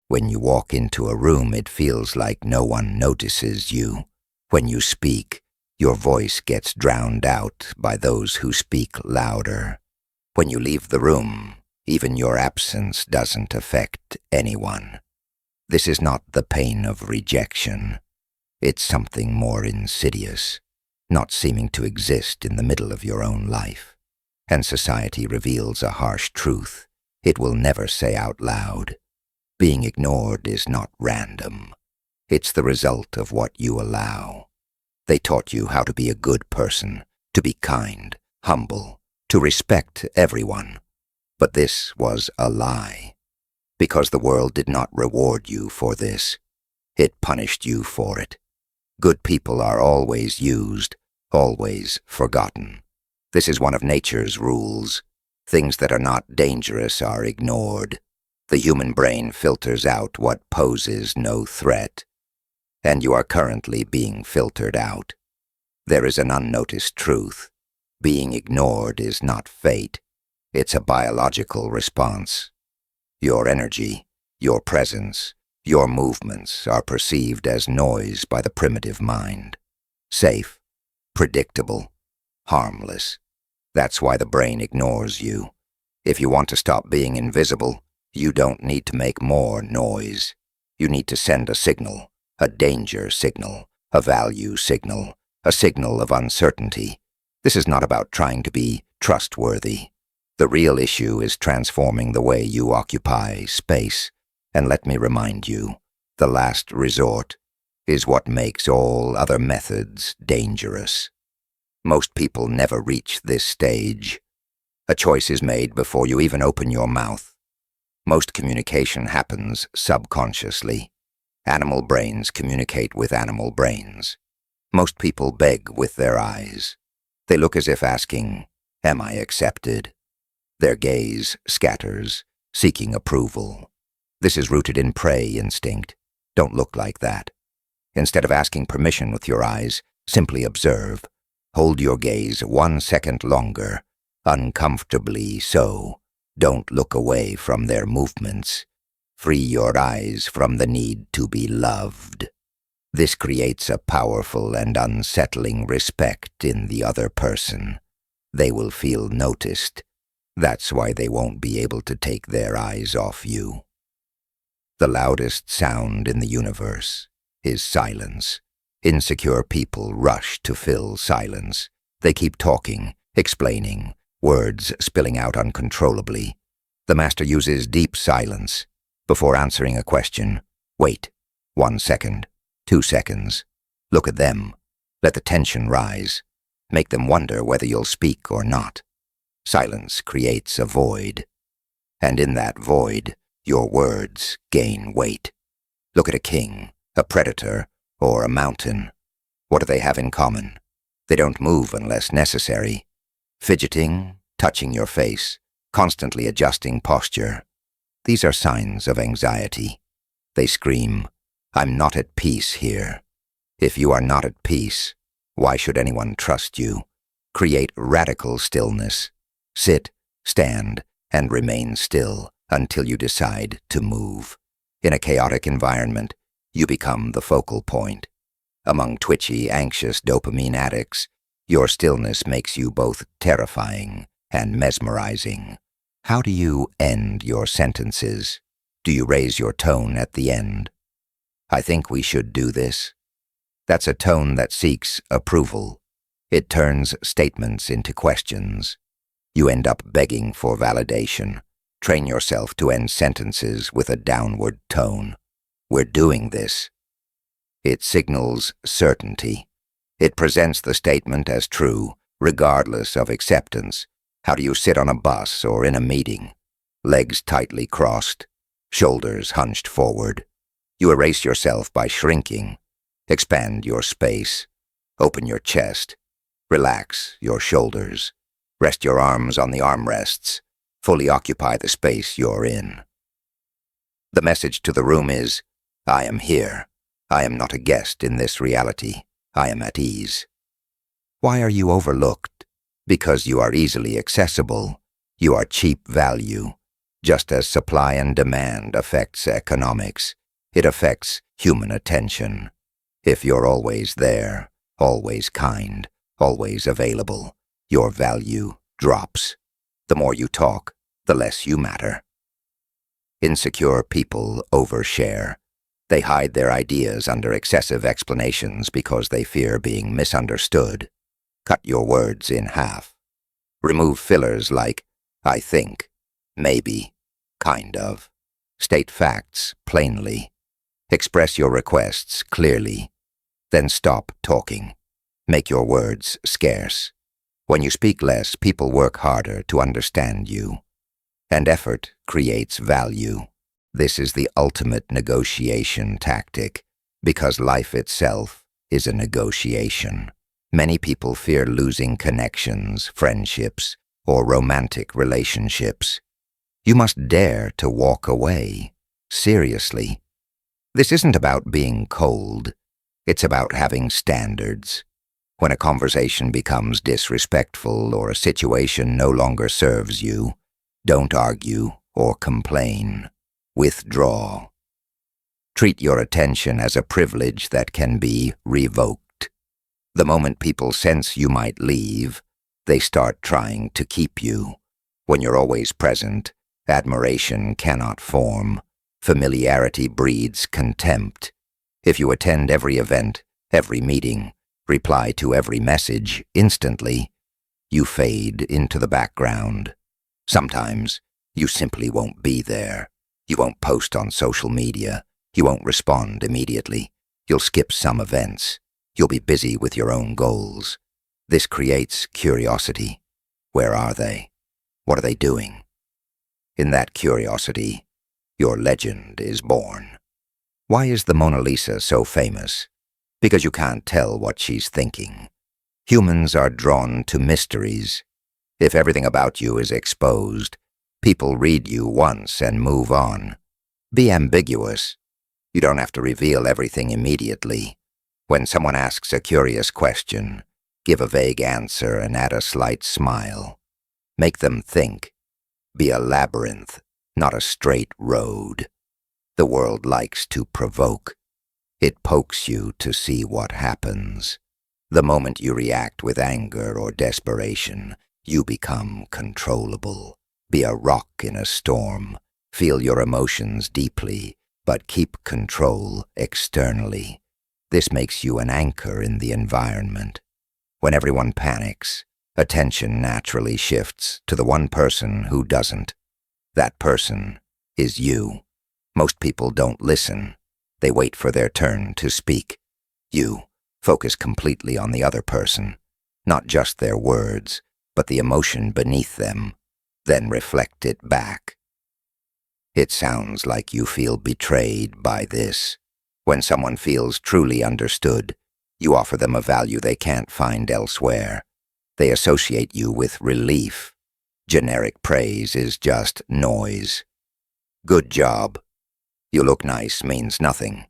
When you walk into a room, it feels like no one notices you. When you speak, your voice gets drowned out by those who speak louder. When you leave the room, even your absence doesn't affect anyone. This is not the pain of rejection. It's something more insidious, not seeming to exist in the middle of your own life. And society reveals a harsh truth it will never say out loud. Being ignored is not random. It's the result of what you allow. They taught you how to be a good person, to be kind, humble, to respect everyone. But this was a lie. Because the world did not reward you for this. It punished you for it. Good people are always used, always forgotten. This is one of nature's rules. Things that are not dangerous are ignored. The human brain filters out what poses no threat. And you are currently being filtered out. There is an unnoticed truth. Being ignored is not fate. It's a biological response. Your energy, your presence, your movements are perceived as noise by the primitive mind. Safe, predictable, harmless. That's why the brain ignores you. If you want to stop being invisible, you don't need to make more noise. You need to send a signal, a danger signal, a value signal, a signal of uncertainty. This is not about trying to be trustworthy. The real issue is transforming the way you occupy space. And let me remind you, the last resort is what makes all other methods dangerous. Most people never reach this stage. A choice is made before you even open your mouth. Most communication happens subconsciously. Animal brains communicate with animal brains. Most people beg with their eyes. They look as if asking, "Am I accepted?" Their gaze scatters, seeking approval. This is rooted in prey instinct. Don't look like that. Instead of asking permission with your eyes, simply observe. Hold your gaze 1 second longer, uncomfortably so. Don't look away from their movements. Free your eyes from the need to be loved. This creates a powerful and unsettling respect in the other person. They will feel noticed. That's why they won't be able to take their eyes off you. The loudest sound in the universe is silence. Insecure people rush to fill silence. They keep talking, explaining, words spilling out uncontrollably. The master uses deep silence. Before answering a question, wait. 1 second, 2 seconds. Look at them. Let the tension rise. Make them wonder whether you'll speak or not. Silence creates a void. And in that void, your words gain weight. Look at a king, a predator, or a mountain. What do they have in common? They don't move unless necessary. Fidgeting, touching your face, constantly adjusting posture. These are signs of anxiety. They scream, "I'm not at peace here." If you are not at peace, why should anyone trust you? Create radical stillness. Sit, stand, and remain still until you decide to move. In a chaotic environment, you become the focal point. Among twitchy, anxious dopamine addicts, your stillness makes you both terrifying and mesmerizing. How do you end your sentences? Do you raise your tone at the end? "I think we should do this." That's a tone that seeks approval. It turns statements into questions. You end up begging for validation. Train yourself to end sentences with a downward tone. "We're doing this." It signals certainty. It presents the statement as true, regardless of acceptance. How do you sit on a bus or in a meeting? Legs tightly crossed, shoulders hunched forward. You erase yourself by shrinking. Expand your space. Open your chest. Relax your shoulders. Rest your arms on the armrests. Fully occupy the space you're in. The message to the room is, "I am here. I am not a guest in this reality. I am at ease." Why are you overlooked? Because you are easily accessible. You are cheap value. Just as supply and demand affects economics, it affects human attention. If you're always there, always kind, always available, your value drops. The more you talk, the less you matter. Insecure people overshare. They hide their ideas under excessive explanations because they fear being misunderstood. Cut your words in half. Remove fillers like, I think, maybe, kind of. State facts plainly. Express your requests clearly. Then stop talking. Make your words scarce. When you speak less, people work harder to understand you. And effort creates value. This is the ultimate negotiation tactic, because life itself is a negotiation. Many people fear losing connections, friendships, or romantic relationships. You must dare to walk away. Seriously. This isn't about being cold. It's about having standards. When a conversation becomes disrespectful or a situation no longer serves you, don't argue or complain. Withdraw. Treat your attention as a privilege that can be revoked. The moment people sense you might leave, they start trying to keep you. When you're always present, admiration cannot form. Familiarity breeds contempt. If you attend every event, every meeting, reply to every message instantly, you fade into the background. Sometimes, you simply won't be there. You won't post on social media. You won't respond immediately. You'll skip some events. You'll be busy with your own goals. This creates curiosity. Where are they? What are they doing? In that curiosity, your legend is born. Why is the Mona Lisa so famous? Because you can't tell what she's thinking. Humans are drawn to mysteries. If everything about you is exposed, people read you once and move on. Be ambiguous. You don't have to reveal everything immediately. When someone asks a curious question, give a vague answer and add a slight smile. Make them think. Be a labyrinth, not a straight road. The world likes to provoke. It pokes you to see what happens. The moment you react with anger or desperation, you become controllable. Be a rock in a storm. Feel your emotions deeply, but keep control externally. This makes you an anchor in the environment. When everyone panics, attention naturally shifts to the one person who doesn't. That person is you. Most people don't listen. They wait for their turn to speak. You focus completely on the other person, not just their words, but the emotion beneath them, then reflect it back. It sounds like you feel betrayed by this. When someone feels truly understood, you offer them a value they can't find elsewhere. They associate you with relief. Generic praise is just noise. Good job. You look nice means nothing.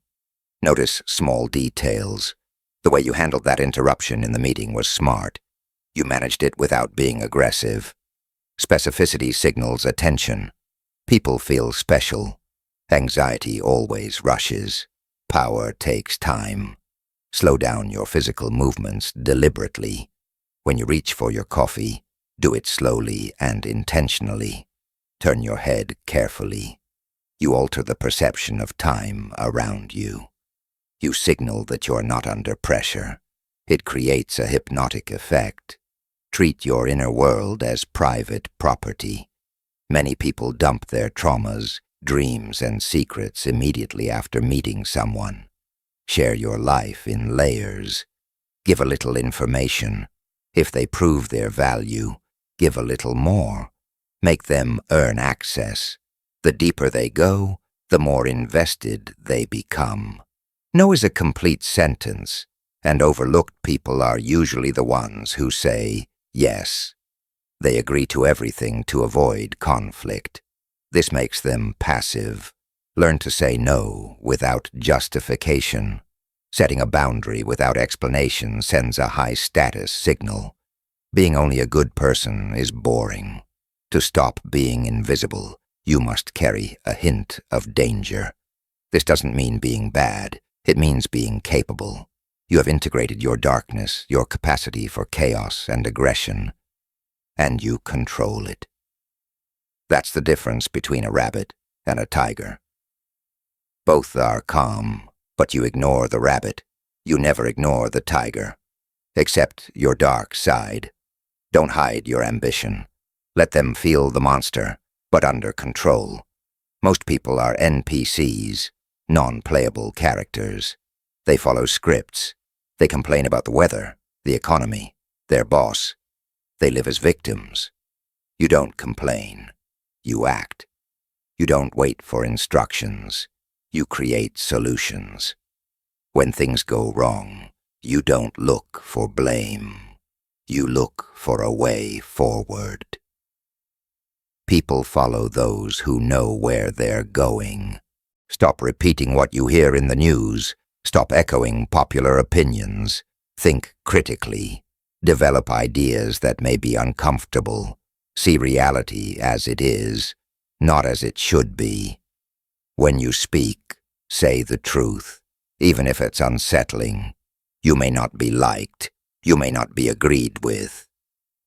Notice small details. The way you handled that interruption in the meeting was smart. You managed it without being aggressive. Specificity signals attention. People feel special. Anxiety always rushes. Power takes time. Slow down your physical movements deliberately. When you reach for your coffee, do it slowly and intentionally. Turn your head carefully. You alter the perception of time around you. You signal that you're not under pressure. It creates a hypnotic effect. Treat your inner world as private property. Many people dump their traumas, dreams, and secrets immediately after meeting someone. Share your life in layers. Give a little information. If they prove their value, give a little more. Make them earn access. The deeper they go, the more invested they become. No is a complete sentence, and overlooked people are usually the ones who say yes. They agree to everything to avoid conflict. This makes them passive. Learn to say no without justification. Setting a boundary without explanation sends a high-status signal. Being only a good person is boring. To stop being invisible, you must carry a hint of danger. This doesn't mean being bad, it means being capable. You have integrated your darkness, your capacity for chaos and aggression, and you control it. That's the difference between a rabbit and a tiger. Both are calm, but you ignore the rabbit. You never ignore the tiger. Accept your dark side. Don't hide your ambition. Let them feel the monster, but under control. Most people are NPCs, non-playable characters. They follow scripts. They complain about the weather, the economy, their boss. They live as victims. You don't complain. You act. You don't wait for instructions. You create solutions. When things go wrong, you don't look for blame. You look for a way forward. People follow those who know where they're going. Stop repeating what you hear in the news. Stop echoing popular opinions. Think critically. Develop ideas that may be uncomfortable. See reality as it is, not as it should be. When you speak, say the truth, even if it's unsettling. You may not be liked. You may not be agreed with.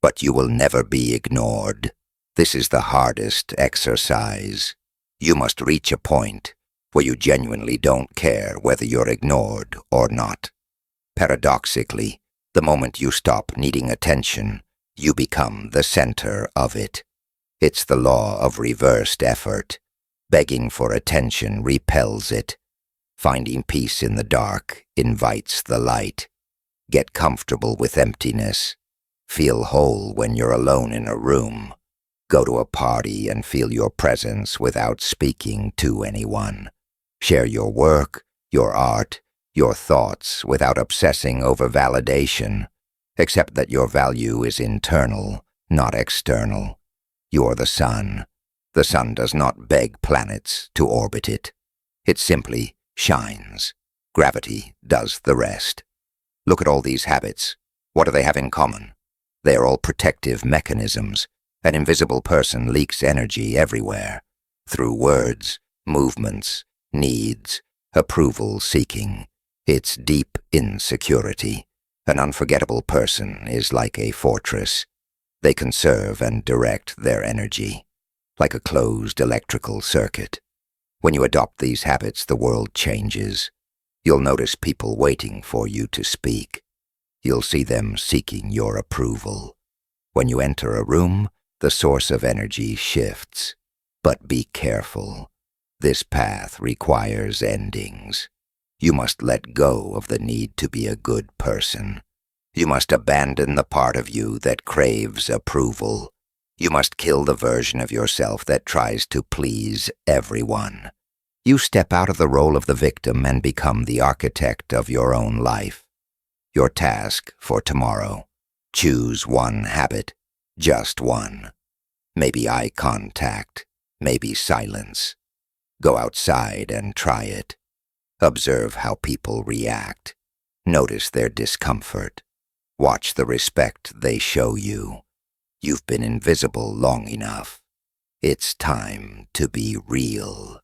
But you will never be ignored. This is the hardest exercise. You must reach a point where you genuinely don't care whether you're ignored or not. Paradoxically, the moment you stop needing attention, you become the center of it. It's the law of reversed effort. Begging for attention repels it. Finding peace in the dark invites the light. Get comfortable with emptiness. Feel whole when you're alone in a room. Go to a party and feel your presence without speaking to anyone. Share your work, your art, your thoughts without obsessing over validation. Accept that your value is internal, not external. You're the sun. The sun does not beg planets to orbit it. It simply shines. Gravity does the rest. Look at all these habits. What do they have in common? They are all protective mechanisms. An invisible person leaks energy everywhere. Through words, movements, needs, approval seeking. It's deep insecurity. An unforgettable person is like a fortress. They conserve and direct their energy, like a closed electrical circuit. When you adopt these habits, the world changes. You'll notice people waiting for you to speak. You'll see them seeking your approval. When you enter a room, the source of energy shifts. But be careful. This path requires endings. You must let go of the need to be a good person. You must abandon the part of you that craves approval. You must kill the version of yourself that tries to please everyone. You step out of the role of the victim and become the architect of your own life. Your task for tomorrow. Choose one habit. Just one. Maybe eye contact. Maybe silence. Go outside and try it. Observe how people react. Notice their discomfort. Watch the respect they show you. You've been invisible long enough. It's time to be real.